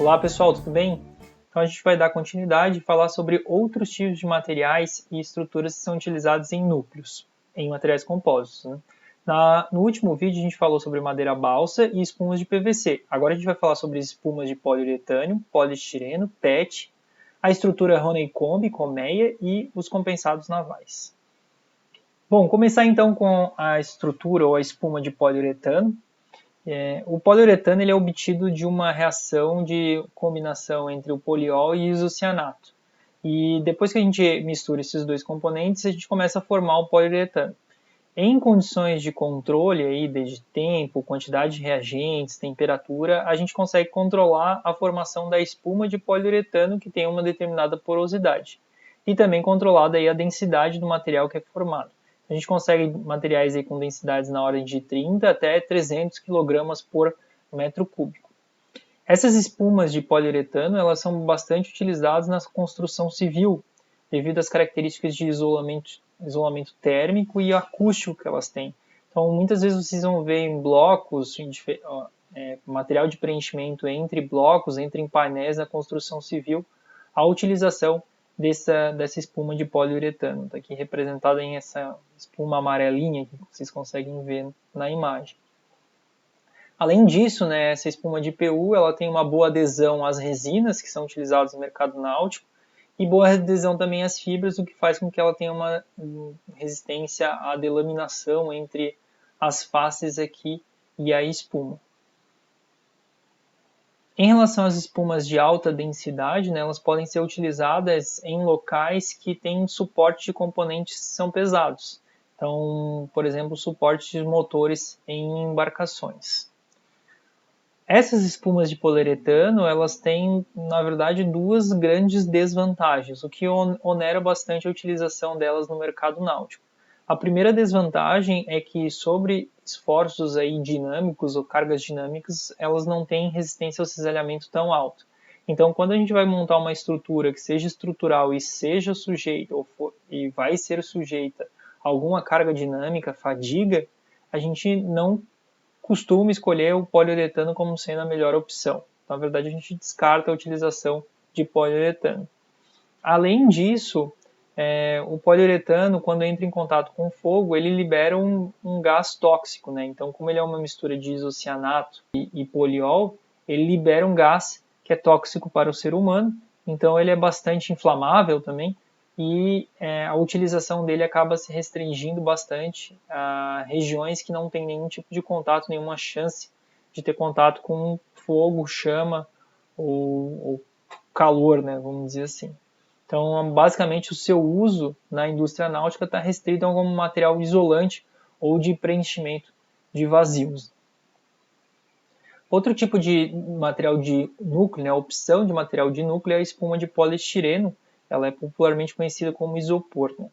Olá pessoal, tudo bem? Então a gente vai dar continuidade e falar sobre outros tipos de materiais e estruturas que são utilizados em núcleos, em materiais compostos. Né? No último vídeo a gente falou sobre madeira balsa e espumas de PVC. Agora a gente vai falar sobre espumas de poliuretânio, poliestireno, PET, a estrutura Honeycomb, colmeia e os compensados navais. Bom, começar então com a estrutura ou a espuma de poliuretano. O poliuretano ele é obtido de uma reação de combinação entre o poliol e isocianato. E depois que a gente mistura esses dois componentes, a gente começa a formar o poliuretano. Em condições de controle aí, de tempo, quantidade de reagentes, temperatura, a gente consegue controlar a formação da espuma de poliuretano que tem uma determinada porosidade. E também controlar daí a densidade do material que é formado. A gente consegue materiais aí com densidades na ordem de 30 até 300 kg por metro cúbico. Essas espumas de poliuretano elas são bastante utilizadas na construção civil, devido às características de isolamento térmico e acústico que elas têm. Então, muitas vezes vocês vão ver em blocos, material de preenchimento entre blocos, entre painéis na construção civil, a utilização dessa espuma de poliuretano. Está aqui representada em essa espuma amarelinha que vocês conseguem ver na imagem. Além disso, né, essa espuma de PU ela tem uma boa adesão às resinas que são utilizadas no mercado náutico e boa adesão também às fibras, o que faz com que ela tenha uma resistência à delaminação entre as faces aqui e a espuma. Em relação às espumas de alta densidade, né, elas podem ser utilizadas em locais que têm suporte de componentes que são pesados. Então, por exemplo, suporte de motores em embarcações. Essas espumas de poliuretano, elas têm, na verdade, duas grandes desvantagens, o que onera bastante a utilização delas no mercado náutico. A primeira desvantagem é que sobre esforços aí dinâmicos ou cargas dinâmicas, elas não têm resistência ao cisalhamento tão alto. Então, quando a gente vai montar uma estrutura que seja estrutural e seja sujeita e vai ser sujeita a alguma carga dinâmica, fadiga, a gente não costuma escolher o poliuretano como sendo a melhor opção. Na verdade, a gente descarta a utilização de poliuretano. Além disso, o poliuretano, quando entra em contato com o fogo, ele libera um gás tóxico. Né? Então, como ele é uma mistura de isocianato e poliol, ele libera um gás que é tóxico para o ser humano. Então, ele é bastante inflamável também e a utilização dele acaba se restringindo bastante a regiões que não tem nenhum tipo de contato, nenhuma chance de ter contato com fogo, chama ou calor, né? Vamos dizer assim. Então, basicamente, o seu uso na indústria náutica está restrito a algum material isolante ou de preenchimento de vazios. Outro tipo de material de núcleo, né, a opção de material de núcleo é a espuma de poliestireno. Ela é popularmente conhecida como isopor. Né?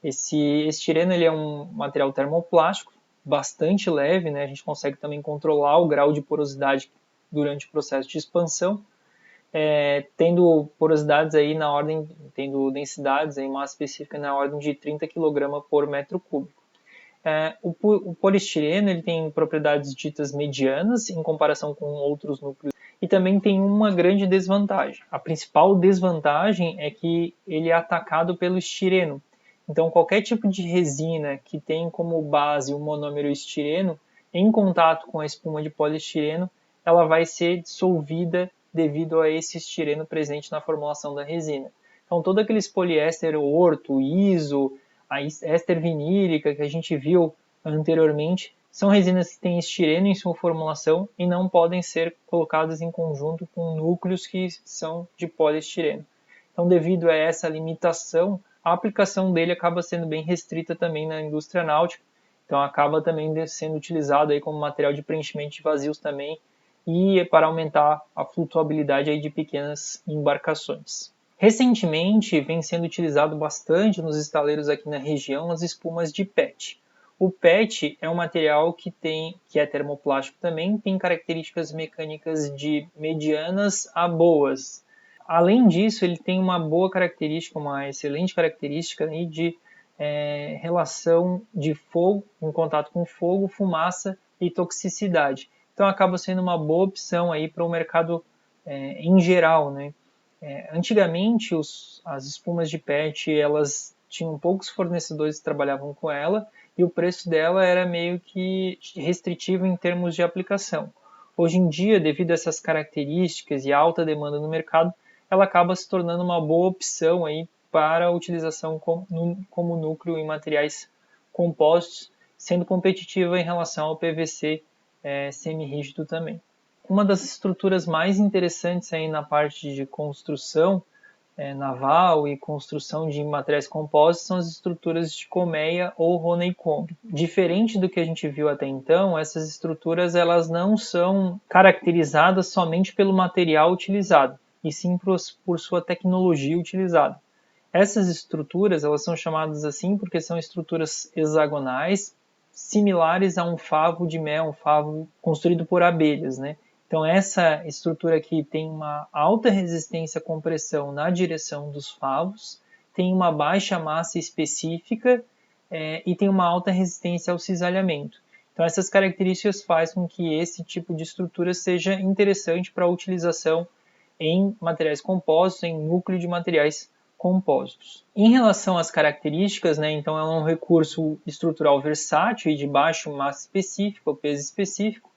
Esse estireno ele é um material termoplástico bastante leve, né? A gente consegue também controlar o grau de porosidade durante o processo de expansão. Tendo porosidades aí tendo densidades aí massa específica na ordem de 30 kg por metro cúbico. O poliestireno ele tem propriedades ditas medianas em comparação com outros núcleos e também tem uma grande desvantagem. A principal desvantagem é que ele é atacado pelo estireno. Então, qualquer tipo de resina que tem como base o monômero estireno, em contato com a espuma de poliestireno, ela vai ser dissolvida devido a esse estireno presente na formulação da resina. Então, todo aqueles poliéster orto, iso, a éster vinílica que a gente viu anteriormente, são resinas que têm estireno em sua formulação e não podem ser colocadas em conjunto com núcleos que são de poliestireno. Então, devido a essa limitação, a aplicação dele acaba sendo bem restrita também na indústria náutica. Então, acaba também sendo utilizado aí como material de preenchimento de vazios também e para aumentar a flutuabilidade aí de pequenas embarcações. Recentemente, vem sendo utilizado bastante nos estaleiros aqui na região as espumas de PET. O PET é um material que é termoplástico também, tem características mecânicas de medianas a boas. Além disso, ele tem uma boa característica, uma excelente característica aí de relação de fogo, em contato com fogo, fumaça e toxicidade. Então acaba sendo uma boa opção aí para o mercado em geral, né? Antigamente, as espumas de PET, elas tinham poucos fornecedores que trabalhavam com ela e o preço dela era meio que restritivo em termos de aplicação. Hoje em dia, devido a essas características e alta demanda no mercado, ela acaba se tornando uma boa opção aí para a utilização como núcleo em materiais compostos, sendo competitiva em relação ao PVC semi-rígido também. Uma das estruturas mais interessantes aí na parte de construção naval e construção de materiais compostos são as estruturas de colmeia ou honeycomb. Diferente do que a gente viu até então, essas estruturas elas não são caracterizadas somente pelo material utilizado, e sim por sua tecnologia utilizada. Essas estruturas elas são chamadas assim porque são estruturas hexagonais, similares a um favo de mel, um favo construído por abelhas, né? Então essa estrutura aqui tem uma alta resistência à compressão na direção dos favos, tem uma baixa massa específica e tem uma alta resistência ao cisalhamento. Então essas características fazem com que esse tipo de estrutura seja interessante para a utilização em materiais compostos, em núcleo de materiais compostos. Em relação às características, né, então ela é um recurso estrutural versátil e de baixo massa específica ou peso específico,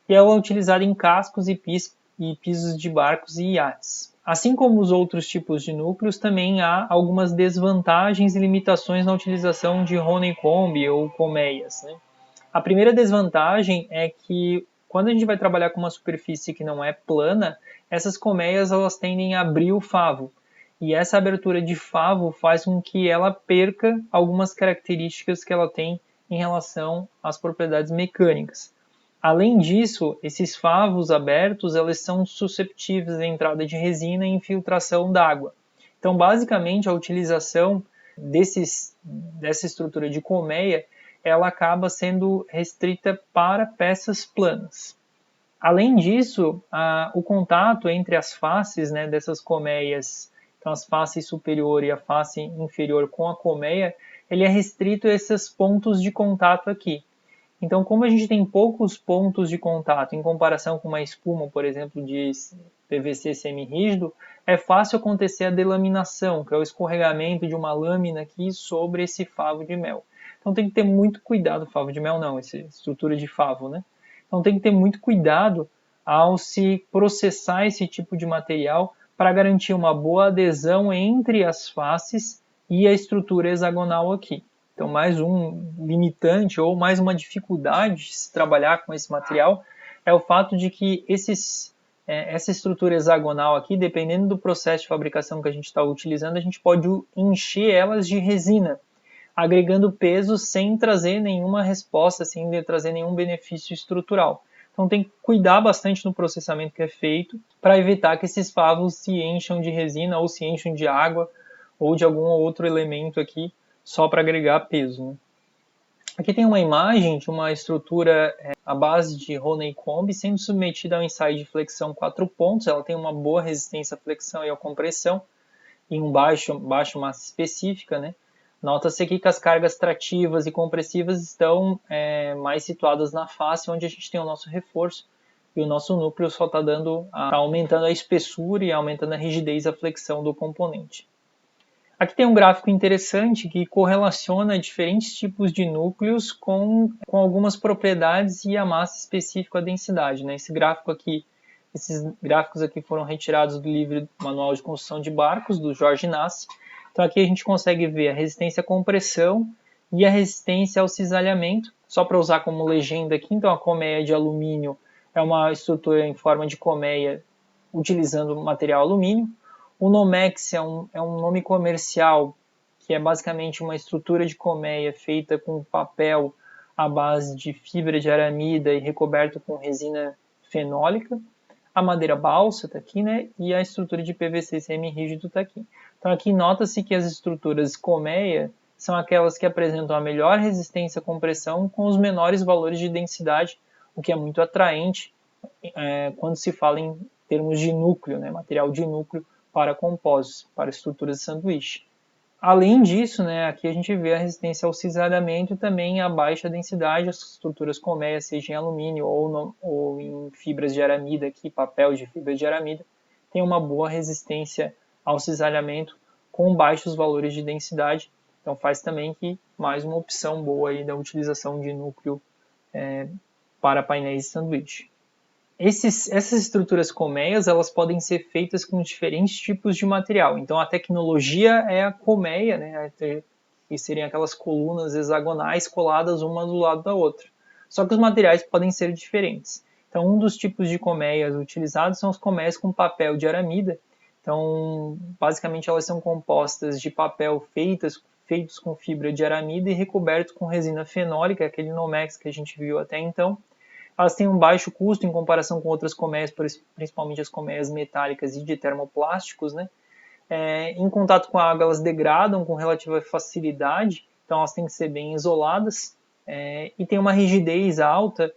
e ela é utilizada em cascos e pisos de barcos e iates. Assim como os outros tipos de núcleos, também há algumas desvantagens e limitações na utilização de honeycomb ou colmeias. Né? A primeira desvantagem é que quando a gente vai trabalhar com uma superfície que não é plana, essas colmeias elas tendem a abrir o favo. E essa abertura de favo faz com que ela perca algumas características que ela tem em relação às propriedades mecânicas. Além disso, esses favos abertos eles são susceptíveis à entrada de resina e infiltração d'água. Então, basicamente, a utilização dessa estrutura de colmeia ela acaba sendo restrita para peças planas. Além disso, o contato entre as faces dessas colmeias, então as faces superior e a face inferior com a colmeia, ele é restrito a esses pontos de contato aqui. Então, como a gente tem poucos pontos de contato em comparação com uma espuma, por exemplo, de PVC semi-rígido, é fácil acontecer a delaminação, que é o escorregamento de uma lâmina aqui sobre esse favo de mel. Então tem que ter muito cuidado, favo de mel não, essa estrutura de favo, né? Então tem que ter muito cuidado ao se processar esse tipo de material para garantir uma boa adesão entre as faces e a estrutura hexagonal aqui. Então, mais um limitante ou mais uma dificuldade de se trabalhar com esse material é o fato de que essa estrutura hexagonal aqui, dependendo do processo de fabricação que a gente está utilizando, a gente pode encher elas de resina, agregando peso sem trazer nenhuma resposta, sem trazer nenhum benefício estrutural. Então tem que cuidar bastante no processamento que é feito para evitar que esses favos se encham de resina ou se encham de água ou de algum outro elemento aqui só para agregar peso. Né? Aqui tem uma imagem de uma estrutura à base de honeycomb sendo submetida ao ensaio de flexão 4 pontos. Ela tem uma boa resistência à flexão e à compressão e um baixo massa específica. Né? Nota-se aqui que as cargas trativas e compressivas estão mais situadas na face, onde a gente tem o nosso reforço e o nosso núcleo só está aumentando a espessura e aumentando a rigidez e a flexão do componente. Aqui tem um gráfico interessante que correlaciona diferentes tipos de núcleos com algumas propriedades e a massa específica, a densidade. Né? Esses gráficos aqui foram retirados do livro Manual de Construção de Barcos, do Jorge Nassi. Então aqui a gente consegue ver a resistência à compressão e a resistência ao cisalhamento, só para usar como legenda aqui. Então a colmeia de alumínio é uma estrutura em forma de colmeia utilizando material alumínio. O Nomex é um nome comercial que é basicamente uma estrutura de colmeia feita com papel à base de fibra de aramida e recoberto com resina fenólica. A madeira balsa está aqui, né? E a estrutura de PVC semi-rígido está aqui. Então aqui nota-se que as estruturas colmeia são aquelas que apresentam a melhor resistência à compressão com os menores valores de densidade, o que é muito atraente quando se fala em termos de núcleo, né? Material de núcleo para compósitos, para estruturas de sanduíche. Além disso, aqui a gente vê a resistência ao cisalhamento e também a baixa densidade, as estruturas colmeia, seja em alumínio ou em fibras de aramida, aqui, papel de fibra de aramida, tem uma boa resistência ao cisalhamento com baixos valores de densidade. Então faz também que mais uma opção boa aí da utilização de núcleo para painéis de sanduíche. Essas estruturas colmeias, elas podem ser feitas com diferentes tipos de material. Então a tecnologia é a colmeia, né, que seriam aquelas colunas hexagonais coladas uma do lado da outra. Só que os materiais podem ser diferentes. Então um dos tipos de colmeias utilizados são as colmeias com papel de aramida. Então basicamente elas são compostas de papel feitos com fibra de aramida e recobertos com resina fenólica, aquele Nomex que a gente viu até então. Elas têm um baixo custo em comparação com outras colmeias, principalmente as colmeias metálicas e de termoplásticos, né? Em contato com a água, elas degradam com relativa facilidade, então elas têm que ser bem isoladas, e tem uma rigidez alta,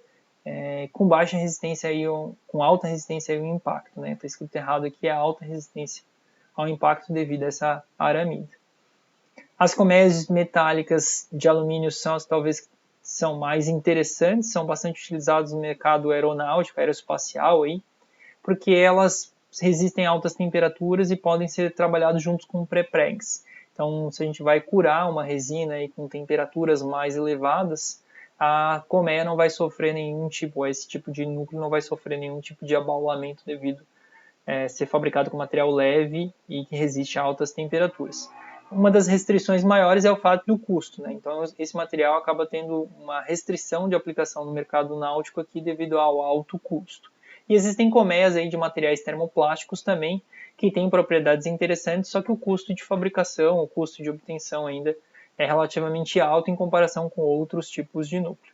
com baixa resistência com alta resistência ao impacto, né? Está escrito errado aqui, é alta resistência ao impacto devido a essa aramida. As colmeias metálicas de alumínio são as talvez são mais interessantes, são bastante utilizadas no mercado aeronáutico, aeroespacial, aí, porque elas resistem a altas temperaturas e podem ser trabalhadas juntos com prepregs. Então, se a gente vai curar uma resina aí com temperaturas mais elevadas, a colmeia não vai sofrer nenhum tipo, esse tipo de núcleo não vai sofrer nenhum tipo de abaulamento devido a ser fabricado com material leve e que resiste a altas temperaturas. Uma das restrições maiores é o fato do custo, né? Então esse material acaba tendo uma restrição de aplicação no mercado náutico aqui devido ao alto custo. E existem colmeias aí de materiais termoplásticos também que têm propriedades interessantes, só que o custo de fabricação, o custo de obtenção ainda é relativamente alto em comparação com outros tipos de núcleo.